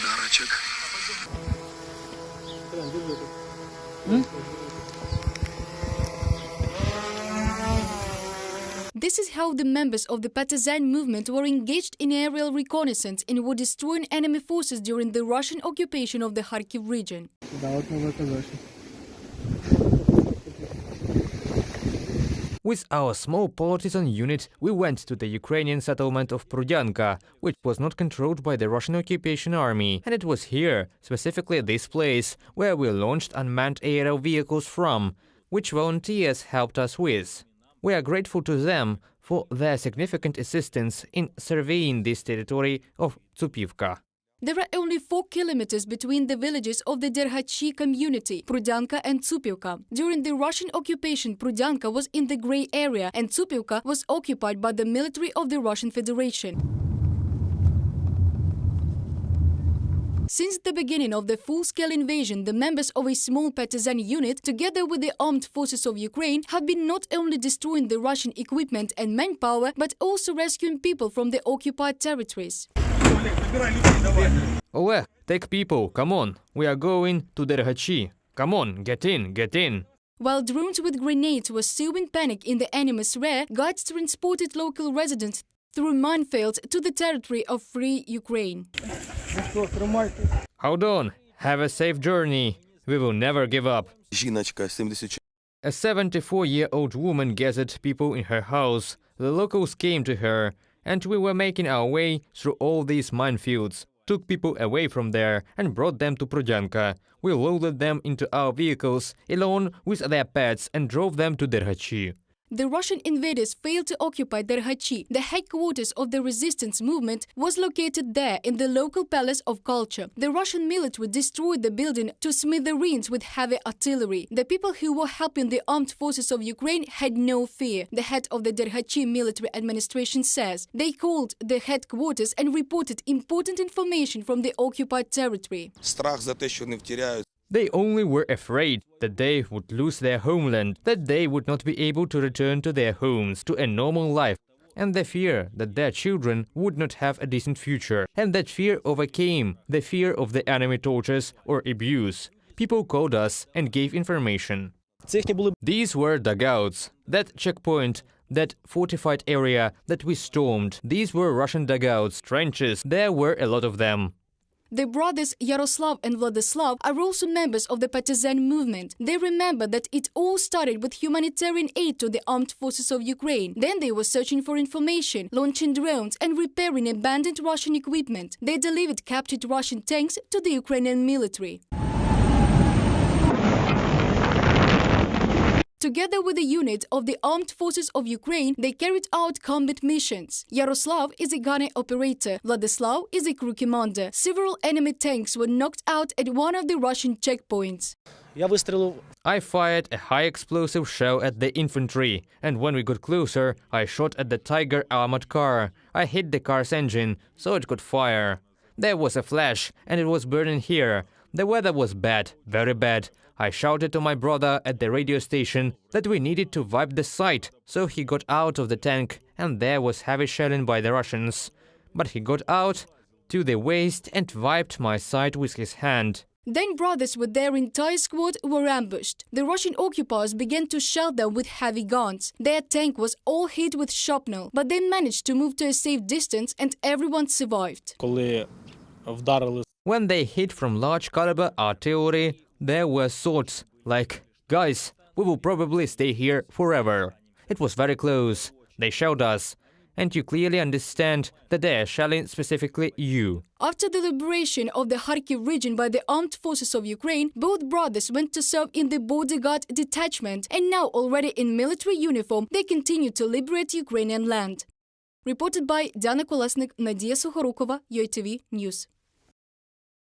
подарочек. This is how the members of the partisan movement were engaged in aerial reconnaissance and were destroying enemy forces during the Russian occupation of the Kharkiv region. With our small partisan unit, we went to the Ukrainian settlement of Prudyanka, which was not controlled by the Russian occupation army, and it was here, specifically this place, where we launched unmanned aerial vehicles from, which volunteers helped us with. We are grateful to them for their significant assistance in surveying this territory of Tsupivka. There are only 4 kilometers between the villages of the Derhachi community, Prudyanka and Tsupivka. During the Russian occupation, Prudyanka was in the grey area and Tsupivka was occupied by the military of the Russian Federation. Since the beginning of the full-scale invasion, the members of a small partisan unit, together with the armed forces of Ukraine, have been not only destroying the Russian equipment and manpower, but also rescuing people from the occupied territories. Oleg, take people, come on, we are going to Derhachi. Come on, get in, get in. While drones with grenades were sowing panic in the enemy's rear, guides transported local residents through minefields to the territory of free Ukraine. Hold on, have a safe journey. We will never give up. A 74-year-old woman gathered people in her house. The locals came to her, and we were making our way through all these minefields, took people away from there and brought them to Prudyanka. We loaded them into our vehicles along with their pets and drove them to Derhachi. The Russian invaders failed to occupy Derhachi. The headquarters of the resistance movement was located there in the local palace of culture. The Russian military destroyed the building to smithereens with heavy artillery. The people who were helping the armed forces of Ukraine had no fear. The head of the Derhachi military administration says they called the headquarters and reported important information from the occupied territory. They only were afraid that they would lose their homeland, that they would not be able to return to their homes, to a normal life, and the fear that their children would not have a decent future. And that fear overcame the fear of the enemy tortures or abuse. People called us and gave information. These were dugouts. That checkpoint, that fortified area that we stormed, these were Russian dugouts, trenches, there were a lot of them. The brothers Yaroslav and Vladislav are also members of the partisan movement. They remember that it all started with humanitarian aid to the armed forces of Ukraine. Then they were searching for information, launching drones and repairing abandoned Russian equipment. They delivered captured Russian tanks to the Ukrainian military. Together with a unit of the armed forces of Ukraine, they carried out combat missions. Yaroslav is a gunner operator. Vladislav is a crew commander. Several enemy tanks were knocked out at one of the Russian checkpoints. I fired a high-explosive shell at the infantry, and when we got closer, I shot at the Tiger armored car. I hit the car's engine, so it could fire. There was a flash, and it was burning here. The weather was bad, very bad. I shouted to my brother at the radio station that we needed to wipe the site, so he got out of the tank, and there was heavy shelling by the Russians. But he got out to the waist and wiped my site with his hand. Then brothers with their entire squad were ambushed. The Russian occupiers began to shell them with heavy guns. Their tank was all hit with shrapnel, but they managed to move to a safe distance and everyone survived. When they hit from large caliber artillery, there were thoughts like, guys, we will probably stay here forever. It was very close. They shelled us. And you clearly understand that they are shelling specifically you. After the liberation of the Kharkiv region by the armed forces of Ukraine, both brothers went to serve in the border guard detachment, and now already in military uniform, they continue to liberate Ukrainian land. Reported by Diana Kolesnik, Nadia Sukharukova, UATV News.